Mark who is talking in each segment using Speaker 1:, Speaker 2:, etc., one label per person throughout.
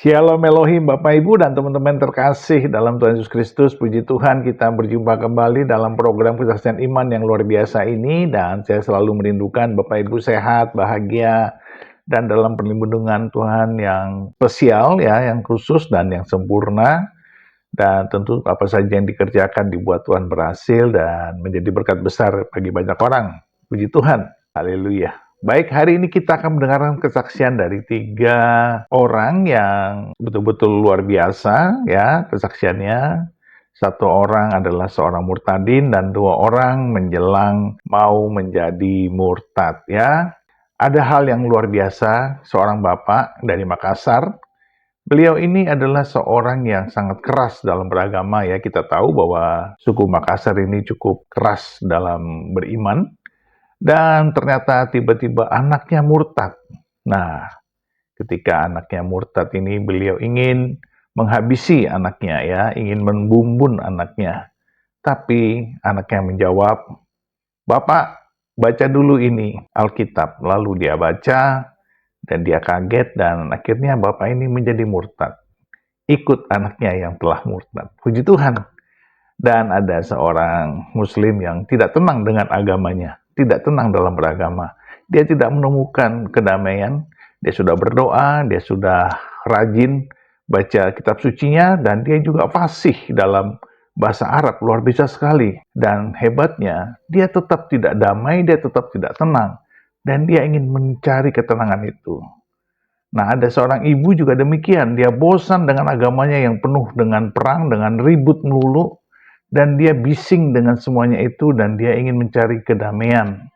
Speaker 1: Shalom Elohim, Bapak Ibu dan teman-teman terkasih dalam Tuhan Yesus Kristus. Puji Tuhan, kita berjumpa kembali dalam program kesaksian iman yang luar biasa ini. Dan saya selalu merindukan Bapak Ibu sehat, bahagia, dan dalam perlindungan Tuhan yang spesial, ya, yang khusus dan yang sempurna. Dan tentu apa saja yang dikerjakan dibuat Tuhan berhasil dan menjadi berkat besar bagi banyak orang. Puji Tuhan, haleluya. Baik, hari ini kita akan mendengarkan kesaksian dari 3 orang yang betul-betul luar biasa, ya, kesaksiannya. 1 orang adalah seorang murtadin dan 2 orang menjelang mau menjadi murtad, ya. Ada hal yang luar biasa, seorang bapak dari Makassar. Beliau ini adalah seorang yang sangat keras dalam beragama, ya. Kita tahu bahwa suku Makassar ini cukup keras dalam beriman. Dan ternyata tiba-tiba anaknya murtad. Nah, ketika anaknya murtad ini beliau ingin menghabisi anaknya, ya, ingin membumbun anaknya. Tapi anaknya menjawab, "Bapak, baca dulu ini Alkitab." Lalu dia baca dan dia kaget dan akhirnya bapak ini menjadi murtad. Ikut anaknya yang telah murtad. Puji Tuhan. Dan ada seorang muslim yang tidak tenang dengan agamanya, tidak tenang dalam beragama. Dia tidak menemukan kedamaian, dia sudah berdoa, dia sudah rajin baca kitab sucinya, dan dia juga fasih dalam bahasa Arab, luar biasa sekali. Dan hebatnya, dia tetap tidak damai, dia tetap tidak tenang. Dan dia ingin mencari ketenangan itu. Nah, ada seorang ibu juga demikian, dia bosan dengan agamanya yang penuh dengan perang, dengan ribut melulu, dan dia bising dengan semuanya itu, dan dia ingin mencari kedamaian,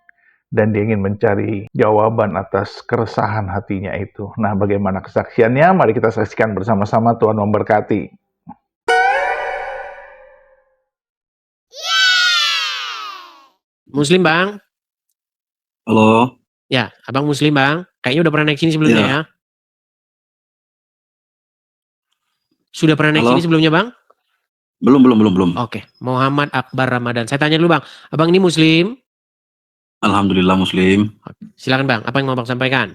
Speaker 1: dan dia ingin mencari jawaban atas keresahan hatinya itu. Nah, bagaimana kesaksiannya? Mari kita saksikan bersama-sama. Tuhan memberkati.
Speaker 2: Muslim, Bang?
Speaker 3: Halo.
Speaker 2: Ya, Abang Muslim, Bang? Kayaknya udah pernah naik sini sebelumnya, ya? Sudah pernah naik sini sebelumnya, Bang?
Speaker 3: Belum.
Speaker 2: Oke, Muhammad Akbar Ramadan. Saya tanya dulu, Bang. Abang ini Muslim?
Speaker 3: Alhamdulillah Muslim.
Speaker 2: Silakan, Bang. Apa yang mau Bang sampaikan?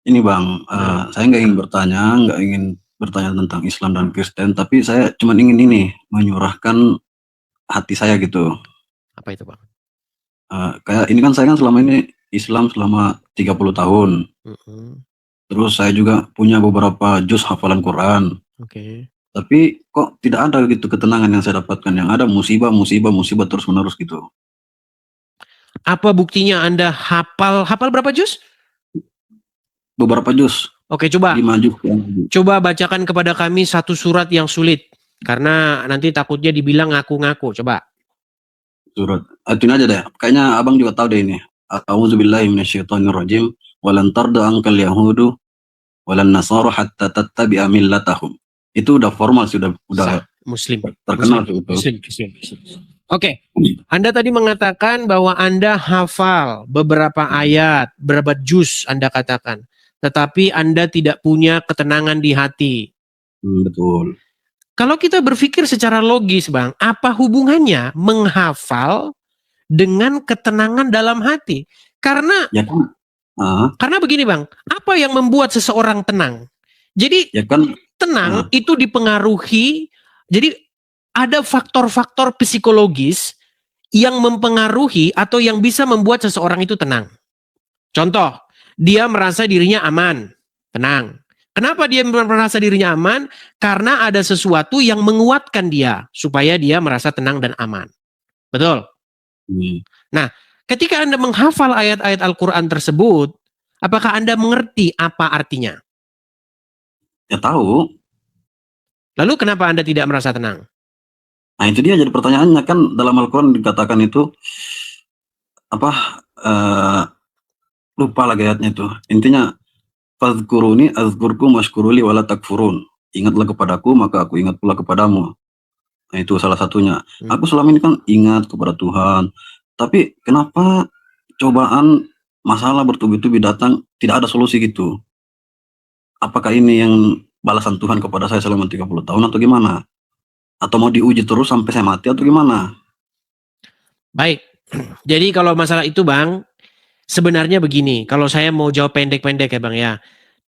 Speaker 3: Ini Bang, saya nggak ingin bertanya tentang Islam dan Kristen, tapi saya cuma ingin menyurahkan hati saya gitu.
Speaker 2: Apa itu, Bang?
Speaker 3: Kayak ini kan saya kan selama ini Islam selama 30 tahun. Terus saya juga punya beberapa juz hafalan Quran.
Speaker 2: Oke.
Speaker 3: Tapi kok tidak ada gitu ketenangan yang saya dapatkan, yang ada musibah terus-menerus gitu.
Speaker 2: Apa buktinya Anda hafal berapa juz?
Speaker 3: Beberapa juz.
Speaker 2: Oke, coba.
Speaker 3: 5 juz.
Speaker 2: Coba bacakan kepada kami satu surat yang sulit. Karena nanti takutnya dibilang ngaku-ngaku. Coba.
Speaker 3: Surat. Itu aja deh. Kayaknya abang juga tahu deh ini. A'udzubillahi minasyaitonirrajim. Walan tarda ankal yahudu walan nasara hatta tattabi'a millatahum. Itu udah formal sih, udah
Speaker 2: Muslim.
Speaker 3: terkenal
Speaker 2: Muslim. Oke. Anda tadi mengatakan bahwa Anda hafal beberapa ayat, beberapa juz Anda katakan. Tetapi Anda tidak punya ketenangan di hati.
Speaker 3: Betul.
Speaker 2: Kalau kita berpikir secara logis, Bang, apa hubungannya menghafal dengan ketenangan dalam hati? Karena
Speaker 3: ya kan,
Speaker 2: karena begini, Bang, apa yang membuat seseorang tenang? Jadi
Speaker 3: ya kan,
Speaker 2: tenang itu dipengaruhi, jadi ada faktor-faktor psikologis yang mempengaruhi atau yang bisa membuat seseorang itu tenang. Contoh, dia merasa dirinya aman, tenang. Kenapa dia merasa dirinya aman? Karena ada sesuatu yang menguatkan dia supaya dia merasa tenang dan aman. Betul? Nah, ketika Anda menghafal ayat-ayat Al-Quran tersebut, apakah Anda mengerti apa artinya?
Speaker 3: Ya tahu.
Speaker 2: Lalu kenapa Anda tidak merasa tenang?
Speaker 3: Nah itu dia jadi pertanyaannya, kan dalam Al-Quran dikatakan itu lupa lagi ayatnya itu. Intinya fadhkuruni azkurkum washkuruli wala takfurun. Ingatlah kepadaku maka aku ingat pula kepadamu. Nah itu salah satunya. Aku selama ini kan ingat kepada Tuhan, tapi kenapa cobaan, masalah bertubi-tubi datang tidak ada solusi gitu? Apakah ini yang balasan Tuhan kepada saya selama 30 tahun atau gimana? Atau mau diuji terus sampai saya mati atau gimana?
Speaker 2: Baik, jadi kalau masalah itu, Bang, sebenarnya begini, kalau saya mau jawab pendek-pendek ya, Bang, ya.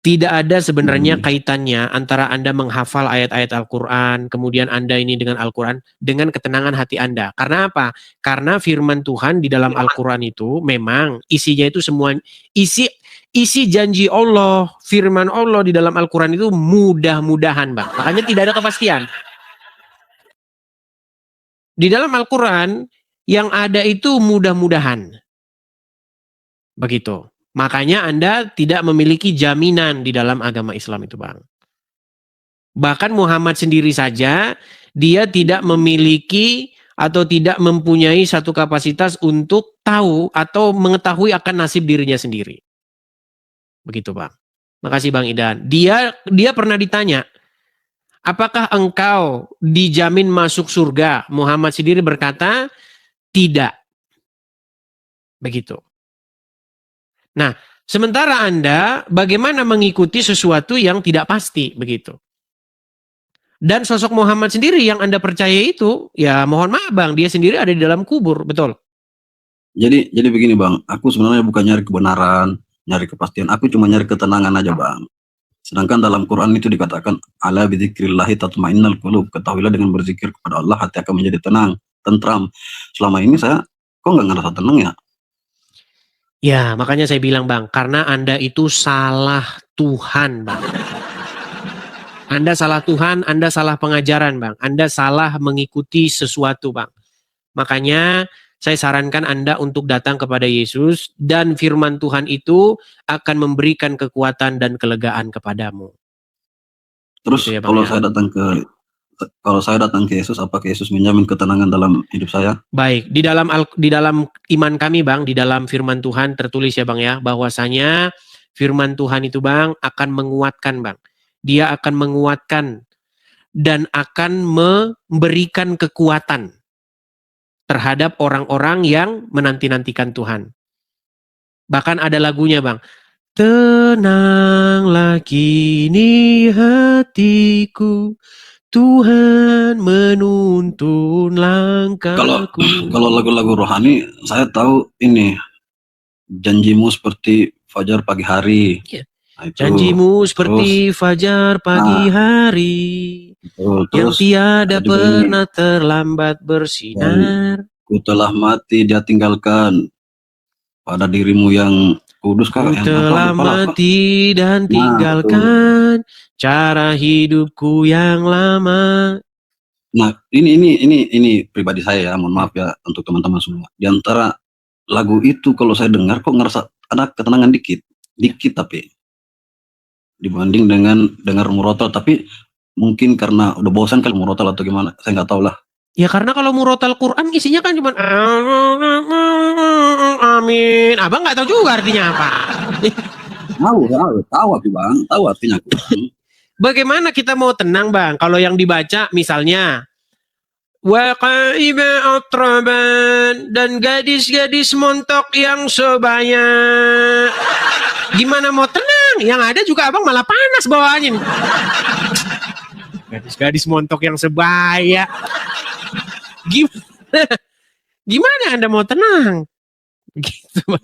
Speaker 2: Tidak ada sebenarnya kaitannya antara Anda menghafal ayat-ayat Al-Quran, kemudian Anda ini dengan Al-Quran, dengan ketenangan hati Anda. Karena apa? Karena firman Tuhan di dalam Al-Quran itu memang isinya itu semua, isi janji Allah, firman Allah di dalam Al-Quran itu mudah-mudahan, Bang. Makanya tidak ada kepastian. Di dalam Al-Quran yang ada itu mudah-mudahan. Begitu. Makanya Anda tidak memiliki jaminan di dalam agama Islam itu, Bang. Bahkan Muhammad sendiri saja, dia tidak memiliki atau tidak mempunyai satu kapasitas untuk tahu atau mengetahui akan nasib dirinya sendiri. Begitu, Bang. Makasih, Bang Idan. Dia pernah ditanya, apakah engkau dijamin masuk surga? Muhammad sendiri berkata, tidak. Begitu. Nah, sementara Anda bagaimana mengikuti sesuatu yang tidak pasti, begitu. Dan sosok Muhammad sendiri yang Anda percaya itu, ya mohon maaf Bang, dia sendiri ada di dalam kubur, betul?
Speaker 3: Jadi begini Bang, aku sebenarnya bukan nyari kebenaran, nyari kepastian, aku cuma nyari ketenangan aja Bang. Sedangkan dalam Quran itu dikatakan, ala bidzikrillahi tatmainnal qulub, ketahuilah dengan berzikir kepada Allah hati akan menjadi tenang, tentram. Selama ini saya kok nggak ngerasa tenang ya?
Speaker 2: Ya, makanya saya bilang Bang, karena Anda itu salah Tuhan Bang. Anda salah Tuhan, Anda salah pengajaran Bang. Anda salah mengikuti sesuatu Bang. Makanya saya sarankan Anda untuk datang kepada Yesus dan firman Tuhan itu akan memberikan kekuatan dan kelegaan kepadamu.
Speaker 3: Terus
Speaker 2: Gitu ya, Bang,
Speaker 3: kalau
Speaker 2: ya?
Speaker 3: saya datang ke Yesus, apakah Yesus menjamin ketenangan dalam hidup saya?
Speaker 2: Baik, di dalam iman kami Bang, di dalam firman Tuhan tertulis ya Bang ya, bahwasanya firman Tuhan itu Bang akan menguatkan Bang. Dia akan menguatkan dan akan memberikan kekuatan terhadap orang-orang yang menanti-nantikan Tuhan. Bahkan ada lagunya Bang. Tenanglah kini hatiku, Tuhan menuntun langkahku.
Speaker 3: Kalau lagu-lagu rohani, saya tahu ini janjimu seperti fajar pagi hari.
Speaker 2: Ya.
Speaker 3: Nah, itu.
Speaker 2: Janjimu seperti fajar pagi hari, yang tiada pernah terlambat bersinar.
Speaker 3: Ku telah mati, dia tinggalkan pada dirimu yang kudus.
Speaker 2: Ku telah mati dan tinggalkan cara hidupku yang lama.
Speaker 3: Nah, ini pribadi saya ya, mohon maaf ya untuk teman-teman semua. Di antara lagu itu kalau saya dengar kok ngerasa ada ketenangan dikit tapi dibanding dengan dengar murotal, tapi mungkin karena udah bosan kali murotal atau gimana, saya nggak tahu lah.
Speaker 2: Ya karena kalau murotal Quran isinya kan cuma amin. Abang nggak tahu juga artinya apa.
Speaker 3: Tahu aku Bang, tahu artinya Quran.
Speaker 2: Bagaimana kita mau tenang Bang kalau yang dibaca misalnya waqaiba atraban dan gadis-gadis montok yang sebaya. Gimana mau tenang? Yang ada juga abang malah panas bawaannya. Gadis-gadis montok yang sebaya. Gimana Anda mau tenang? Gitu.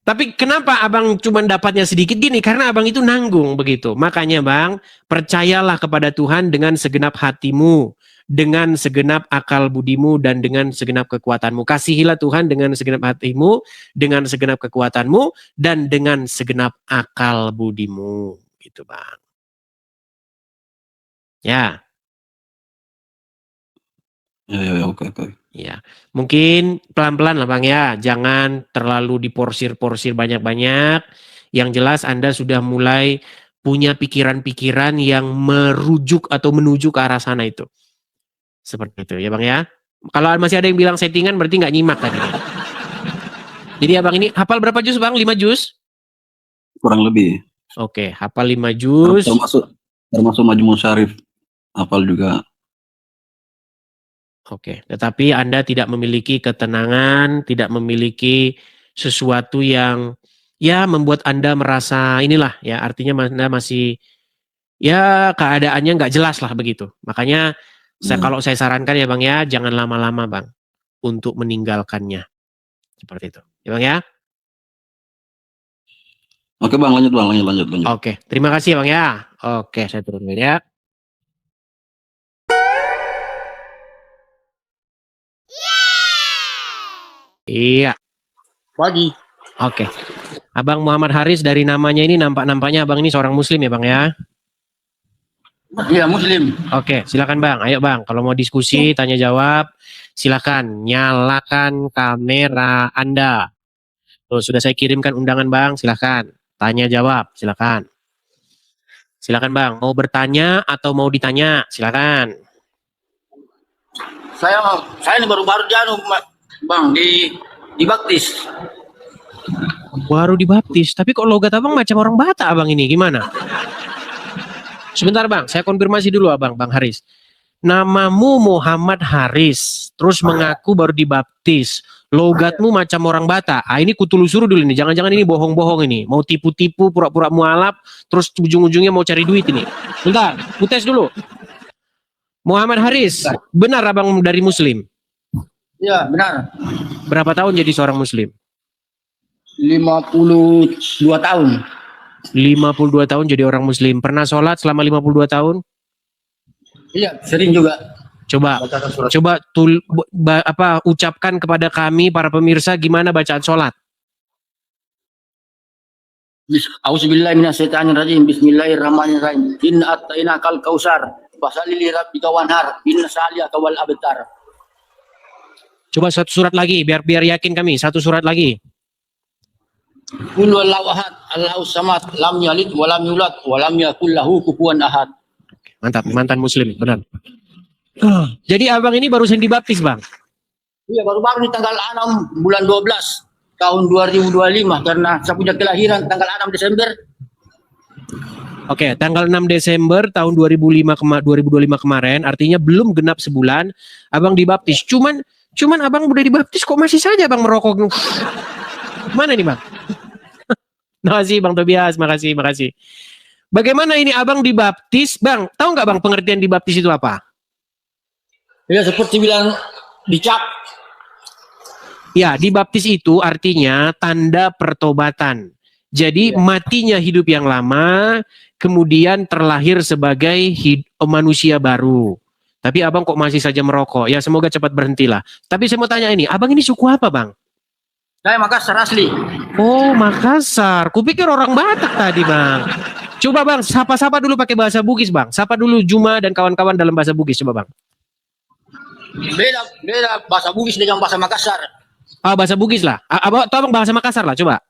Speaker 2: Tapi kenapa abang cuma dapatnya sedikit gini? Karena abang itu nanggung begitu. Makanya bang, percayalah kepada Tuhan dengan segenap hatimu, dengan segenap akal budimu, dan dengan segenap kekuatanmu. Kasihilah Tuhan dengan segenap hatimu, dengan segenap kekuatanmu, dan dengan segenap akal budimu. Gitu bang. Ya.
Speaker 3: Ya, oke.
Speaker 2: Ya, mungkin pelan-pelan lah bang ya, jangan terlalu diporsir-porsir banyak-banyak. Yang jelas Anda sudah mulai punya pikiran-pikiran yang merujuk atau menuju ke arah sana itu. Seperti itu ya bang ya. Kalau masih ada yang bilang settingan berarti nggak nyimak tadi. Jadi abang ini hafal berapa juz bang? 5 juz?
Speaker 3: Kurang lebih.
Speaker 2: Oke, hafal 5 juz.
Speaker 3: Termasuk Majmu' Syarif, hafal juga.
Speaker 2: Oke, tetapi Anda tidak memiliki ketenangan, tidak memiliki sesuatu yang ya membuat Anda merasa inilah ya, artinya Anda masih ya keadaannya nggak jelas lah begitu. Makanya kalau saya sarankan ya Bang ya, jangan lama-lama Bang untuk meninggalkannya. Seperti itu. Ya Bang ya?
Speaker 3: Oke bang, lanjut bang, lanjut.
Speaker 2: Oke, terima kasih bang ya. Oke, saya turun ya. Iya,
Speaker 4: Pagi.
Speaker 2: oke. Abang Muhammad Haris, dari namanya ini nampaknya abang ini seorang muslim ya bang ya.
Speaker 4: Iya, Muslim.
Speaker 2: Oke, silakan bang. Ayo bang, kalau mau diskusi, tanya jawab, silakan nyalakan kamera Anda. Tuh, sudah saya kirimkan undangan bang, silakan. Tanya jawab, silakan. Silakan bang, mau bertanya atau mau ditanya, silakan.
Speaker 4: Saya ini baru-baru Bang, dibaptis.
Speaker 2: Baru dibaptis, tapi kok logat abang macam orang Batak abang ini, gimana? Sebentar bang, saya konfirmasi dulu abang, Bang Haris. Namamu Muhammad Haris, terus mengaku baru dibaptis. Logatmu macam orang Batak. Ah, ini kutelusuri dulu nih, jangan-jangan ini bohong-bohong ini. Mau tipu-tipu, pura-pura mualaf, terus ujung-ujungnya mau cari duit ini. Bentar, ku tes dulu. Muhammad Haris, benar abang dari Muslim?
Speaker 4: Iya, benar.
Speaker 2: Berapa tahun jadi seorang Muslim?
Speaker 4: 52 tahun.
Speaker 2: 52 tahun jadi orang Muslim. Pernah sholat selama 52 tahun?
Speaker 4: Iya, sering juga.
Speaker 2: Coba ucapkan kepada kami para pemirsa gimana bacaan sholat.
Speaker 4: Auzubillahiminasyaitonirrajim. Bismillahirrahmanirrahim. Inna atainakal kausar. Fasali li rabbika wanhar. Inna saliyaka wal abtar.
Speaker 2: Coba satu surat lagi biar yakin kami. Satu surat lagi.
Speaker 4: Qul huwallahu ahad, Allahus samad, lam yalid wa lam yulad wa lam yakul lahu kufuwan ahad.
Speaker 2: Mantap, mantan Muslim, benar. Jadi abang ini barusan dibaptis bang?
Speaker 4: Iya, baru-baru di tanggal 6 bulan 12 tahun 2025 karena saya punya kelahiran tanggal 6 Desember.
Speaker 2: Oke, tanggal 6 Desember tahun 2025 kemarin, artinya belum genap sebulan, abang dibaptis. Cuman abang udah dibaptis kok masih saja bang merokok? Mana nih bang? Makasih bang Tobias, makasih. Bagaimana ini abang dibaptis, bang? Tahu nggak bang pengertian dibaptis itu apa?
Speaker 4: Ya seperti bilang dicap.
Speaker 2: Ya, dibaptis itu artinya tanda pertobatan. Jadi matinya hidup yang lama, kemudian terlahir sebagai manusia baru. Tapi abang kok masih saja merokok? Ya semoga cepat berhentilah. Tapi saya mau tanya ini, abang ini suku apa bang?
Speaker 4: Saya Makassar asli.
Speaker 2: Oh Makassar, kupikir orang Batak tadi bang. Coba bang, sapa dulu pakai bahasa Bugis bang. Sapa dulu Juma dan kawan-kawan dalam bahasa Bugis, coba bang.
Speaker 4: Beda bahasa Bugis dengan bahasa Makassar.
Speaker 2: Ah bahasa Bugis lah. Abang bahasa Makassar lah, coba.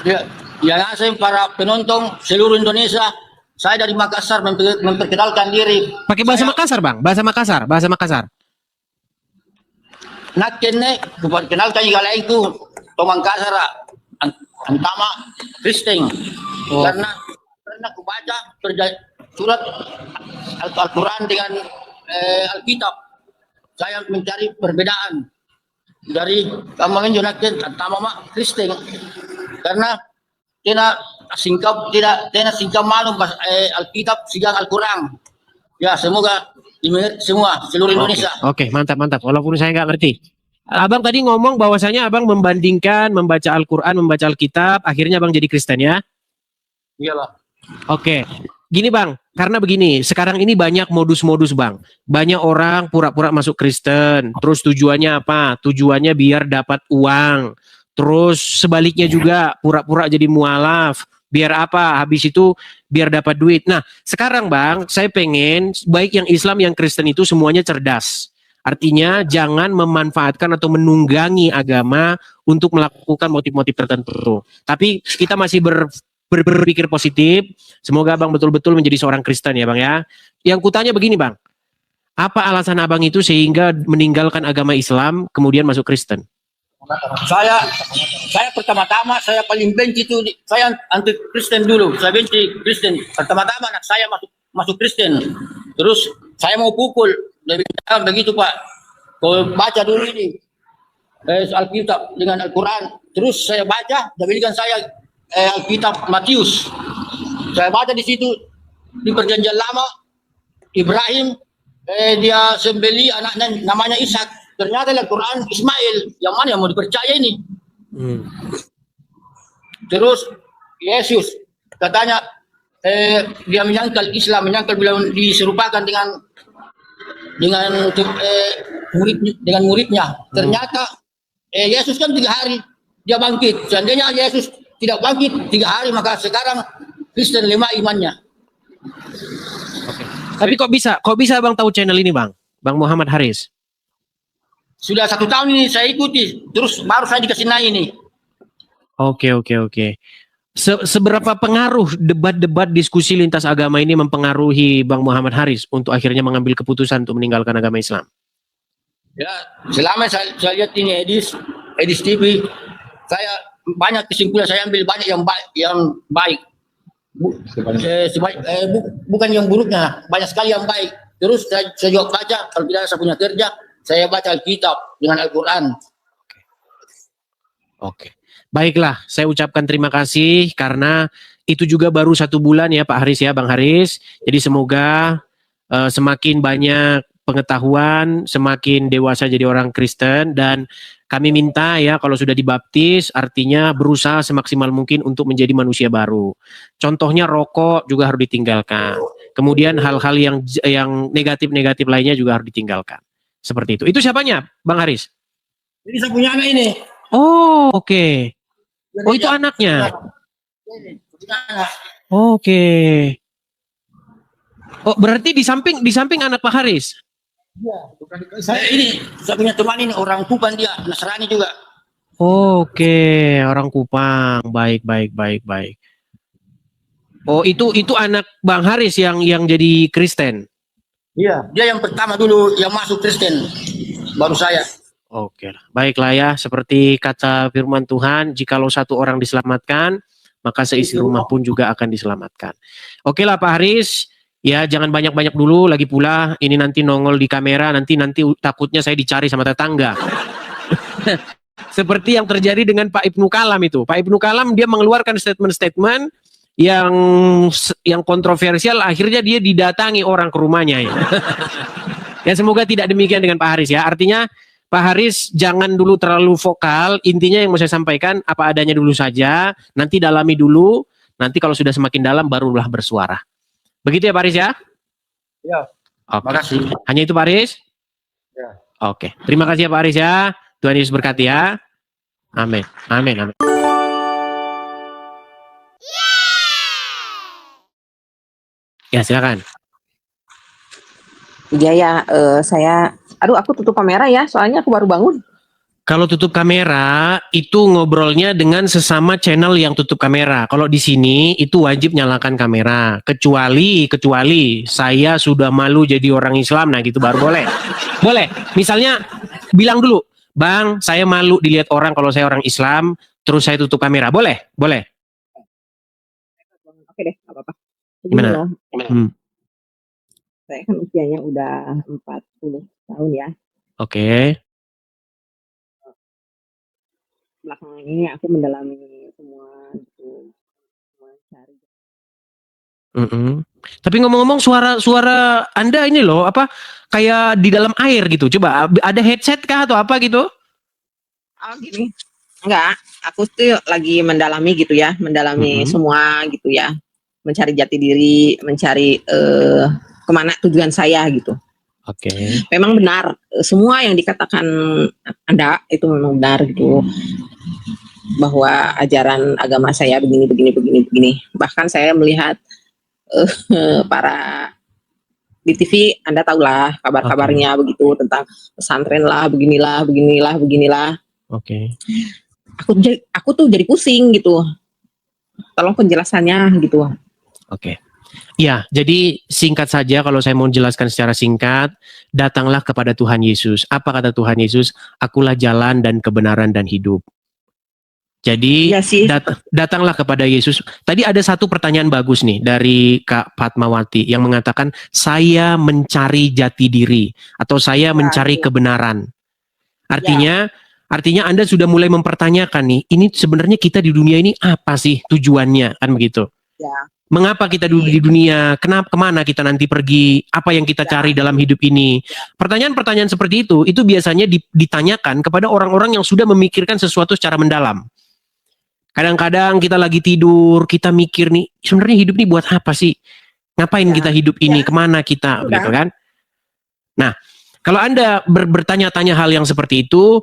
Speaker 4: Ya saya para penonton seluruh Indonesia, saya dari Makassar memperkenalkan diri.
Speaker 2: Pakai bahasa Makassar bang, bahasa Makassar.
Speaker 4: Nak kene kuperkenalkan igala itu Tomang Kasara antama Kristen. Karena aku baca surat Al-Quran dengan Alkitab. Saya mencari perbedaan dari kamangin Jonaken antama Kristen. Karena tidak singkap malum Alkitab sigang Al-Quran. Ya semoga semua seluruh Indonesia.
Speaker 2: Oke, mantap. Walaupun saya nggak ngerti. Abang tadi ngomong bahwasanya abang membandingkan membaca Al-Quran, membaca Alkitab, akhirnya abang jadi Kristen ya?
Speaker 4: Iyalah.
Speaker 2: Oke, gini bang, karena begini, sekarang ini banyak modus-modus bang. Banyak orang pura-pura masuk Kristen, terus tujuannya apa? Tujuannya biar dapat uang. Terus sebaliknya juga pura-pura jadi mualaf. Biar apa? Habis itu biar dapat duit. Nah, sekarang bang, saya pengen baik yang Islam yang Kristen itu semuanya cerdas. Artinya jangan memanfaatkan atau menunggangi agama untuk melakukan motif-motif tertentu. Tapi kita masih berpikir positif. Semoga abang betul-betul menjadi seorang Kristen ya bang ya. Yang kutanya begini bang, apa alasan abang itu sehingga meninggalkan agama Islam kemudian masuk Kristen?
Speaker 4: Saya pertama-tama saya paling benci itu saya anti Kristen dulu. Saya benci Kristen. Pertama-tama anak saya masuk Kristen. Terus saya mau pukul. Dia bilang begitu Pak. Kau baca dulu ini Alkitab dengan Al-Quran. Terus saya baca. Dia belikan saya Alkitab Matius. Saya baca di situ di Perjanjian Lama Ibrahim dia sembeli anaknya namanya Ishak. Ternyata Al-Quran Ismail, yang mana yang mau dipercaya ini? Terus Yesus katanya dia menyangkal Islam, menyangkal bilang diserupakan dengan muridnya. Ternyata Yesus kan 3 hari dia bangkit. Seandainya Yesus tidak bangkit 3 hari, maka sekarang Kristen lemah imannya.
Speaker 2: Tapi kok bisa Bang tahu channel ini Bang? Bang Muhammad Haris.
Speaker 4: Sudah 1 tahun ini saya ikuti, terus baru saya dikasih naik ini.
Speaker 2: Oke. Seberapa pengaruh debat-debat diskusi lintas agama ini mempengaruhi Bang Muhammad Haris untuk akhirnya mengambil keputusan untuk meninggalkan agama Islam?
Speaker 4: Ya, selama saya lihat ini Edis TV, saya banyak kesimpulan, saya ambil banyak yang baik. Bukan yang buruknya, banyak sekali yang baik. Terus saya juga baca, kalau tidak saya punya kerja, saya baca Alkitab dengan Al-Quran.
Speaker 2: Oke. Baiklah, saya ucapkan terima kasih karena itu juga baru 1 bulan ya Pak Haris ya, Bang Haris. Jadi semoga semakin banyak pengetahuan, semakin dewasa jadi orang Kristen, dan kami minta ya kalau sudah dibaptis artinya berusaha semaksimal mungkin untuk menjadi manusia baru. Contohnya rokok juga harus ditinggalkan. Kemudian hal-hal yang negatif-negatif lainnya juga harus ditinggalkan. Seperti itu. Itu siapanya, Bang Haris?
Speaker 4: Jadi saya punya anak ini.
Speaker 2: Oh, oke. Oh, itu anaknya. Oke. Oh, berarti di samping anak Pak Haris.
Speaker 4: Iya, saya punya teman ini orang Kupang, dia Nasrani juga.
Speaker 2: Oke, orang Kupang. Baik. Oh, itu anak Bang Haris yang jadi Kristen.
Speaker 4: Iya, dia yang pertama dulu yang masuk Kristen. Baru saya.
Speaker 2: Oke, baiklah ya. Seperti kata firman Tuhan, jikalau 1 orang diselamatkan, maka seisi rumah pun juga akan diselamatkan. Oke lah Pak Haris, ya jangan banyak-banyak dulu. Lagi pula ini nanti nongol di kamera, nanti takutnya saya dicari sama tetangga. Seperti yang terjadi dengan Pak Ibnu Kalam itu. Pak Ibnu Kalam dia mengeluarkan statement-statement yang kontroversial, akhirnya dia didatangi orang ke rumahnya ya. Ya semoga tidak demikian dengan Pak Haris ya. Artinya Pak Haris jangan dulu terlalu vokal, intinya yang mau saya sampaikan apa adanya dulu saja, nanti dalami dulu, nanti kalau sudah semakin dalam barulah bersuara. Begitu ya Pak Haris ya?
Speaker 4: Ya.
Speaker 2: Oke.
Speaker 4: Makasih.
Speaker 2: Hanya itu Pak Haris?
Speaker 4: Ya.
Speaker 2: Oke. Terima kasih ya Pak Haris ya. Tuhan Yesus berkati ya. Amin. Ya silakan.
Speaker 5: Iya ya, aku tutup kamera ya, soalnya aku baru bangun.
Speaker 2: Kalau tutup kamera itu ngobrolnya dengan sesama channel yang tutup kamera. Kalau di sini itu wajib nyalakan kamera. Kecuali saya sudah malu jadi orang Islam, nah gitu baru boleh. Boleh. Misalnya bilang dulu, Bang, saya malu dilihat orang kalau saya orang Islam, terus saya tutup kamera. Boleh? Boleh.
Speaker 5: Oke deh, nggak apa-apa.
Speaker 2: Gimana?
Speaker 5: Saya kan usianya udah 40 tahun ya.
Speaker 2: Oke.
Speaker 5: Belakangan ini aku mendalami semua gitu, cari.
Speaker 2: Tapi ngomong-ngomong suara Anda ini loh, apa kayak di dalam air gitu. Coba ada headset kah atau apa gitu?
Speaker 5: Oh gini, enggak. Aku tuh lagi mendalami gitu ya, semua gitu ya, mencari jati diri, mencari kemana tujuan saya gitu.
Speaker 2: Oke.
Speaker 5: Memang benar, semua yang dikatakan Anda itu memang benar gitu, bahwa ajaran agama saya begini. Bahkan saya melihat para di TV, Anda tahulah kabar-kabarnya begitu tentang pesantren lah, beginilah.
Speaker 2: Oke.
Speaker 5: Aku tuh jadi pusing gitu. Tolong penjelasannya gitu.
Speaker 2: Oke. Ya, jadi singkat saja kalau saya mau jelaskan secara singkat, datanglah kepada Tuhan Yesus. Apa kata Tuhan Yesus? Akulah jalan dan kebenaran dan hidup. Jadi
Speaker 5: ya
Speaker 2: datanglah kepada Yesus. Tadi ada satu pertanyaan bagus nih dari Kak Fatmawati yang mengatakan saya mencari jati diri atau saya mencari kebenaran. Artinya Anda sudah mulai mempertanyakan nih, ini sebenarnya kita di dunia ini apa sih tujuannya, kan begitu?
Speaker 5: Ya.
Speaker 2: Mengapa kita dulu di dunia? Kenapa, kemana kita nanti pergi? Apa yang kita cari dalam hidup ini? Pertanyaan-pertanyaan seperti itu biasanya ditanyakan kepada orang-orang yang sudah memikirkan sesuatu secara mendalam. Kadang-kadang kita lagi tidur, kita mikir nih, sebenarnya hidup nih buat apa sih? Ngapain
Speaker 5: Ya.
Speaker 2: kita hidup ini?
Speaker 5: Ya.
Speaker 2: Kemana kita?
Speaker 5: Udah.
Speaker 2: Begitu kan? Nah, kalau Anda bertanya-tanya hal yang seperti itu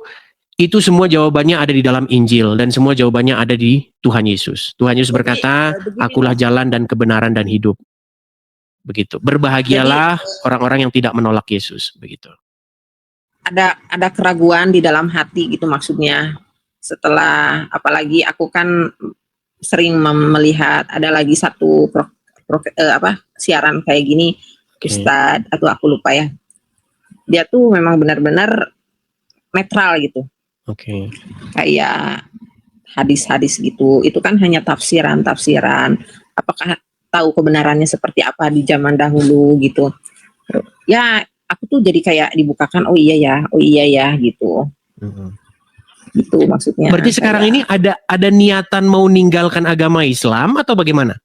Speaker 2: semua jawabannya ada di dalam Injil dan semua jawabannya ada di Tuhan Yesus. Tuhan Yesus
Speaker 5: Jadi,
Speaker 2: berkata,
Speaker 5: begini,
Speaker 2: akulah jalan dan kebenaran dan hidup. Begitu. Berbahagialah orang-orang yang tidak menolak Yesus. Begitu.
Speaker 5: ada keraguan di dalam hati gitu maksudnya. Setelah apalagi aku kan sering melihat ada lagi satu siaran kayak gini, Ustadz atau aku lupa ya. Dia tuh memang benar-benar netral gitu.
Speaker 2: Oke.
Speaker 5: Kayak hadis-hadis gitu. Itu kan hanya tafsiran-tafsiran. Apakah tahu kebenarannya seperti apa di zaman dahulu gitu. Ya, aku tuh jadi kayak dibukakan, oh iya ya gitu. Gitu maksudnya.
Speaker 2: Berarti sekarang ini ada niatan mau meninggalkan agama Islam atau bagaimana?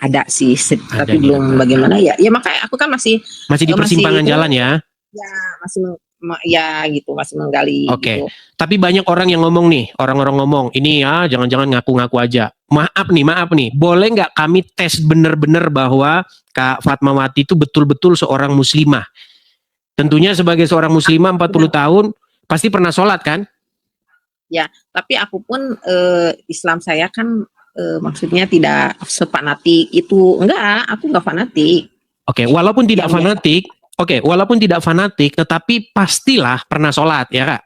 Speaker 5: Ada sih, tapi
Speaker 2: niatan.
Speaker 5: belum bagaimana ya. Ya makanya aku kan masih
Speaker 2: di persimpangan jalan ya.
Speaker 5: Ya, masih gitu, masih menggali
Speaker 2: Oke.
Speaker 5: gitu.
Speaker 2: Tapi banyak orang yang ngomong nih, orang-orang ngomong, ini ya jangan-jangan ngaku-ngaku aja. Maaf nih, boleh nggak kami tes benar-benar bahwa Kak Fatmawati itu betul-betul seorang muslimah? Tentunya sebagai seorang muslimah 40 tahun, pasti pernah sholat kan?
Speaker 5: Ya, tapi aku pun Islam saya kan maksudnya tidak sepanatik itu. Enggak, aku nggak fanatik.
Speaker 2: Oke, walaupun tidak fanatik, tetapi pastilah pernah sholat, ya Kak?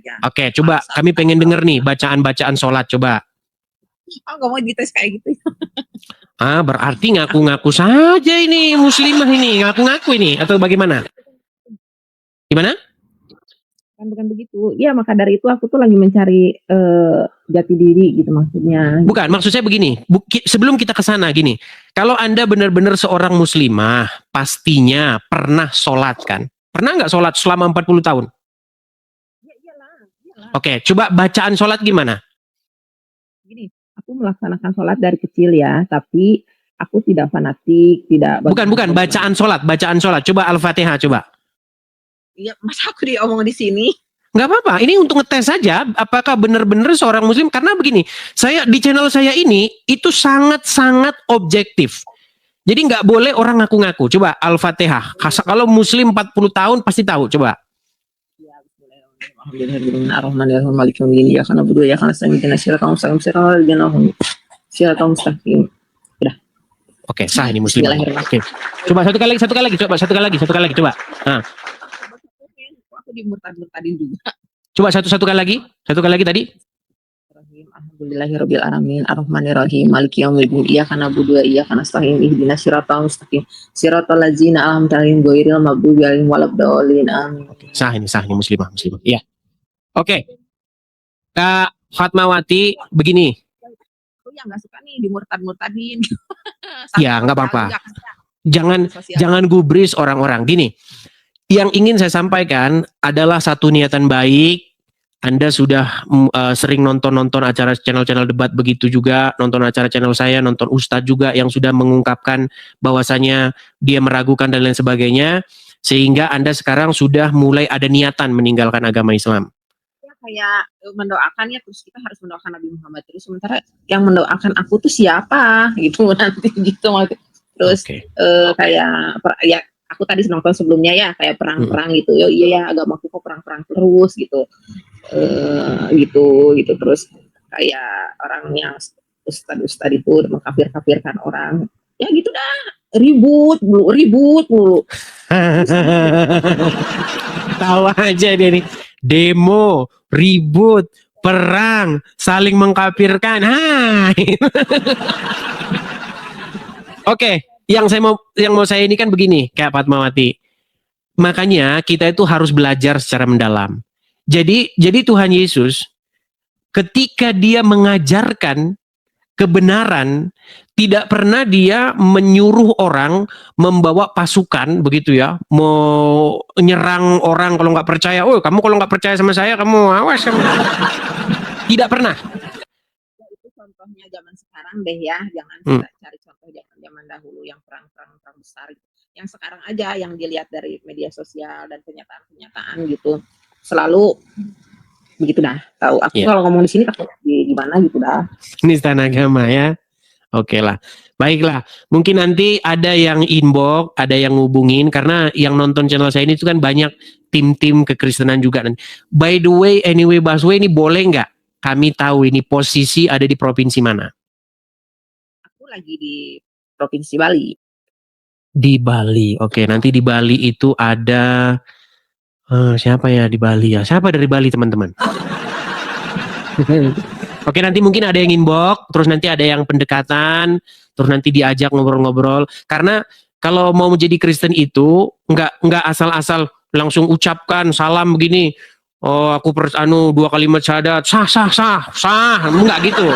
Speaker 5: Ya.
Speaker 2: Oke, coba kami pengen denger nih bacaan-bacaan sholat, coba.
Speaker 5: Oh, nggak mau dites kayak gitu.
Speaker 2: Berarti ngaku-ngaku saja ini muslimah ini, ngaku-ngaku ini, atau bagaimana? Gimana?
Speaker 5: Bukan begitu. Ya, maka dari itu aku tuh lagi mencari jati diri gitu maksudnya.
Speaker 2: Bukan, maksud saya begini. Sebelum kita ke sana gini. Kalau Anda benar-benar seorang muslimah, pastinya pernah sholat kan? Pernah nggak sholat selama 40 tahun?
Speaker 5: Ya, iyalah.
Speaker 2: Oke, coba bacaan sholat gimana?
Speaker 5: Gini, aku melaksanakan sholat dari kecil ya, tapi aku tidak fanatik, tidak.
Speaker 2: Bukan, bacaan sholat. Coba Al-Fatihah, coba.
Speaker 5: Iya, masa aku diomong di sini?
Speaker 2: Nggak apa-apa, ini untuk ngetes saja apakah benar-benar seorang muslim. Karena begini, saya di channel saya ini itu sangat-sangat objektif. Jadi nggak boleh orang ngaku-ngaku. Coba Al-Fatihah. Kalau muslim 40 tahun pasti tahu, coba. Oke, sah ini muslim. Oke. Coba satu kali lagi, coba. Nah.
Speaker 5: Aku dimurtad-murtadin juga.
Speaker 2: Coba satu kali lagi tadi.
Speaker 5: Alhamdulillahirabbil alamin arrahmanirrahim maliki yaumiddin iyyaka na'budu wa iyyaka nasta'in ihdinas siratal mustaqim siratal ladzina an'amta 'alaihim ghairil maghdubi 'alaihim waladdallin amin.
Speaker 2: Sah ini muslimah. Iya. Oke. Kak Fatmawati begini.
Speaker 5: Aku yang nggak suka nih dimurtad-murtadin.
Speaker 2: Ya, nggak apa-apa. Jangan gubris orang-orang. Gini. Yang ingin saya sampaikan adalah satu niatan baik. Anda sudah sering nonton acara channel-channel debat begitu juga, nonton acara channel saya, nonton Ustadz juga yang sudah mengungkapkan bahwasanya dia meragukan dan lain sebagainya, sehingga Anda sekarang sudah mulai ada niatan meninggalkan agama Islam.
Speaker 5: Ya, kayak mendoakan ya, terus kita harus mendoakan Nabi Muhammad terus, sementara yang mendoakan aku tuh siapa gitu nanti gitu. Terus kayak ya aku tadi nonton sebelumnya ya kayak perang-perang gitu. Yo iya ya agamaku kok perang-perang terus gitu. Gitu terus kayak orang yang ustad itu mengkafir-kafirkan orang. Ya gitu dah, ribut mulu.
Speaker 2: Tawa aja dia nih. Demo, ribut, perang, saling mengkafirkan. Oke. Yang mau saya ini kan begini, Kak Fatmawati. Makanya kita itu harus belajar secara mendalam. Jadi Tuhan Yesus ketika dia mengajarkan kebenaran, tidak pernah dia menyuruh orang membawa pasukan begitu ya, mau nyerang orang kalau nggak percaya. Oh, kamu kalau nggak percaya sama saya, kamu awas. Tidak pernah.
Speaker 5: Itu contohnya zaman sekarang deh ya, jangan kita cari contoh zaman dahulu yang perang-perang besar. Yang sekarang aja yang dilihat dari media sosial dan pernyataan-pernyataan gitu, selalu begitu dah. Tahu aku
Speaker 2: Iya.
Speaker 5: kalau ngomong di sini takut gimana gitu dah.
Speaker 2: Penistaan agama ya. Oke lah. Baiklah. Mungkin nanti ada yang inbox, ada yang ngubungin karena yang nonton channel saya ini itu kan banyak tim-tim kekristenan juga. By the way, anyway Baswe ini boleh nggak kami tahu ini posisi ada di provinsi mana?
Speaker 5: Aku lagi di Provinsi Bali.
Speaker 2: Di Bali. Oke, nanti di Bali itu ada siapa ya di Bali ya? Siapa dari Bali teman-teman? Oke, nanti mungkin ada yang inbox, terus nanti ada yang pendekatan, terus nanti diajak ngobrol-ngobrol. Karena kalau mau menjadi Kristen itu nggak asal-asal langsung ucapkan salam begini. Oh, aku dua kalimat syahadat, sah, enggak gitu.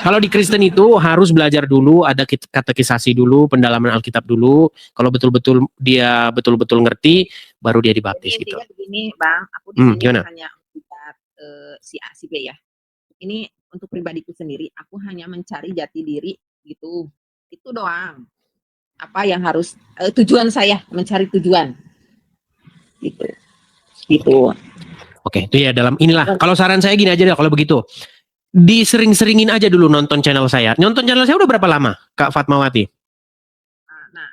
Speaker 2: Kalau di Kristen itu harus belajar dulu, ada katekisasi dulu, pendalaman Alkitab dulu. Kalau betul-betul dia betul-betul ngerti, baru dia dibaptis
Speaker 5: Jadi
Speaker 2: gitu.
Speaker 5: intinya begini, Bang, aku di sini
Speaker 2: Gimana?
Speaker 5: hanya melihat si A si B ya. Ini untuk pribadiku sendiri, aku hanya mencari jati diri gitu. Itu doang. Apa yang harus tujuan saya mencari tujuan. Gitu. Gitu.
Speaker 2: Oke, itu ya dalam inilah. Kalau saran saya gini aja deh kalau begitu. Disering-seringin aja dulu nonton channel saya. Nonton channel saya udah berapa lama, Kak Fatmawati?
Speaker 5: Nah,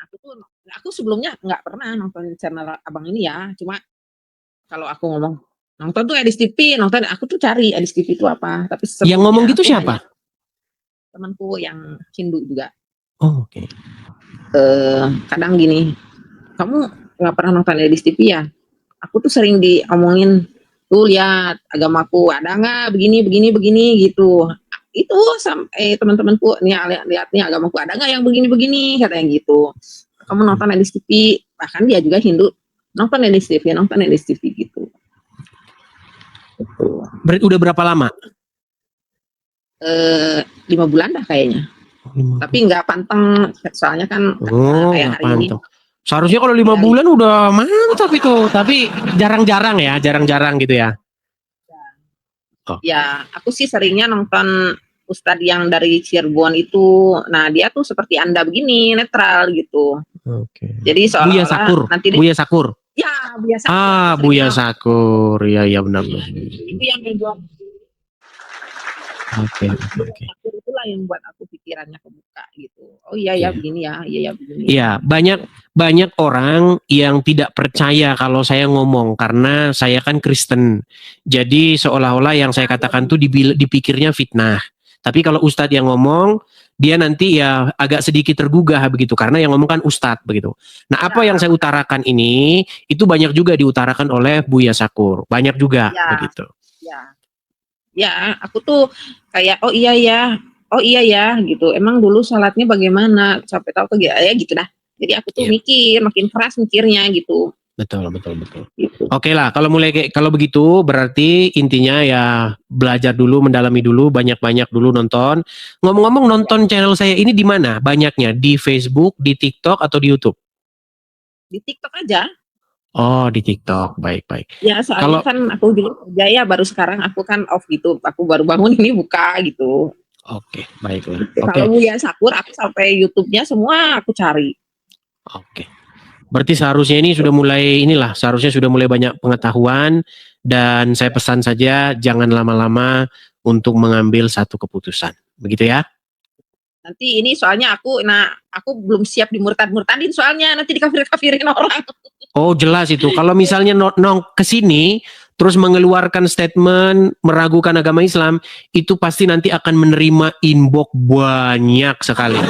Speaker 5: aku sebelumnya nggak pernah nonton channel Abang ini ya. Cuma kalau aku ngomong nonton tuh Edis TV, nonton aku tuh cari Edis TV itu apa. Tapi
Speaker 2: Yang ngomong gitu
Speaker 5: aku
Speaker 2: siapa?
Speaker 5: hanya temanku yang Hindu juga.
Speaker 2: Oh, oke.
Speaker 5: Kadang gini, kamu nggak pernah nonton Edis TV ya? Aku tuh sering diomongin, tuh lihat agamaku ada nggak begini gitu. Itu sampai teman-temanku nih lihat nih agamaku ada nggak yang begini katanya gitu. Kamu nonton Edis TV, bahkan dia juga Hindu, nonton Edis TV gitu.
Speaker 2: Berarti udah berapa lama?
Speaker 5: 5 bulan dah kayaknya. Tapi nggak panteng, soalnya kan kayak hari ini.
Speaker 2: Panteng. Seharusnya kalau 5 bulan udah mantap itu, tapi jarang-jarang gitu ya.
Speaker 5: Ya, aku sih seringnya nonton Ustadz yang dari Cirebon itu. Nah, dia tuh seperti Anda begini, netral gitu.
Speaker 2: Oke.
Speaker 5: Jadi
Speaker 2: Buya
Speaker 5: seolah-olah nanti
Speaker 2: Buya Sakur.
Speaker 5: Ya, Buya Sakur.
Speaker 2: Buya Sakur. Ya benar.
Speaker 5: Itu yang menjual.
Speaker 2: Oke.
Speaker 5: Itulah yang buat aku pikirannya kebuka gitu. Oh iya ya begini ya, iya ya begini.
Speaker 2: Iya, banyak orang yang tidak percaya kalau saya ngomong karena saya kan Kristen. Jadi seolah-olah yang saya katakan tuh dipikirnya fitnah. Tapi kalau Ustadz yang ngomong, dia nanti ya agak sedikit tergugah begitu karena yang ngomong kan Ustadz begitu. Nah, apa yang saya utarakan ini itu banyak juga diutarakan oleh Buya Sakur. Banyak juga begitu.
Speaker 5: Ya, aku tuh kayak oh iya ya gitu. Emang dulu sholatnya bagaimana? Sampai tahu ke ya gitu dah. Jadi aku tuh makin keras mikirnya gitu.
Speaker 2: Betul. Gitu. Oke lah, kalau begitu berarti intinya ya belajar dulu, mendalami dulu, banyak-banyak dulu nonton. Ngomong-ngomong nonton channel saya ini di mana? Banyaknya di Facebook, di TikTok atau di YouTube?
Speaker 5: Di TikTok aja.
Speaker 2: Oh, di TikTok. Baik.
Speaker 5: Ya, soalnya kan aku dulu kerja ya, baru sekarang aku kan off gitu. Aku baru bangun ini buka gitu.
Speaker 2: Oke, baiklah.
Speaker 5: Kalau Buya Sakur, aku sampai YouTube-nya semua aku cari.
Speaker 2: Oke. Berarti seharusnya sudah mulai banyak pengetahuan dan saya pesan saja jangan lama-lama untuk mengambil satu keputusan. Begitu ya?
Speaker 5: Nanti ini soalnya aku belum siap dimurtad-murtadin soalnya nanti dikafir-kafirin orang.
Speaker 2: Oh, jelas itu. Kalau misalnya kesini terus mengeluarkan statement meragukan agama Islam, itu pasti nanti akan menerima inbox banyak sekali.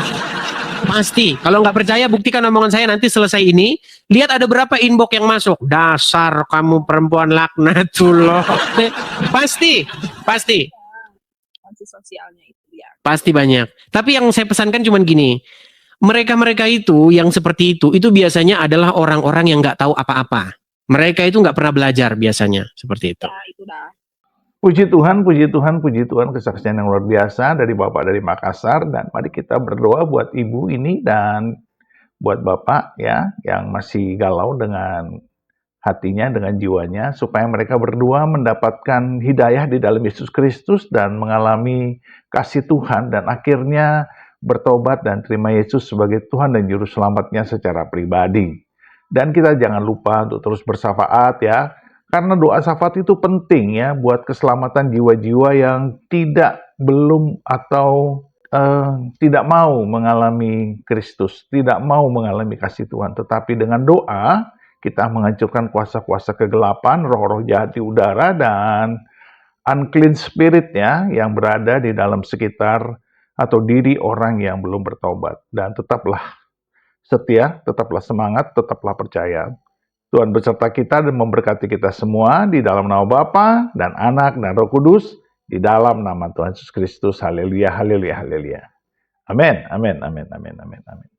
Speaker 2: Pasti. Kalau nggak percaya, buktikan omongan saya nanti selesai ini. Lihat ada berapa inbox yang masuk. Dasar kamu perempuan laknatullah. Pasti.
Speaker 5: Sosialnya itu ya.
Speaker 2: Pasti banyak. Tapi yang saya pesankan cuma gini. Mereka-mereka itu yang seperti itu biasanya adalah orang-orang yang nggak tahu apa-apa. Mereka itu nggak pernah belajar biasanya. Seperti itu.
Speaker 5: Ya, itu dah.
Speaker 1: Puji Tuhan, kesaksian yang luar biasa dari Bapak dari Makassar. Dan mari kita berdoa buat Ibu ini dan buat Bapak ya yang masih galau dengan hatinya, dengan jiwanya, supaya mereka berdua mendapatkan hidayah di dalam Yesus Kristus dan mengalami kasih Tuhan dan akhirnya bertobat dan terima Yesus sebagai Tuhan dan Juru Selamatnya secara pribadi. Dan kita jangan lupa untuk terus bersafaat ya. Karena doa syafaat itu penting ya buat keselamatan jiwa-jiwa yang belum atau tidak mau mengalami Kristus, tidak mau mengalami kasih Tuhan. Tetapi dengan doa, kita menghancurkan kuasa-kuasa kegelapan, roh-roh jahat di udara, dan unclean spirit ya, yang berada di dalam sekitar atau diri orang yang belum bertobat. Dan tetaplah setia, tetaplah semangat, tetaplah percaya. Tuhan beserta kita dan memberkati kita semua di dalam nama Bapa dan Anak dan Roh Kudus, di dalam nama Tuhan Yesus Kristus. Haleluya, haleluya, haleluya. Amin, amin, amin, amin, amin, amin.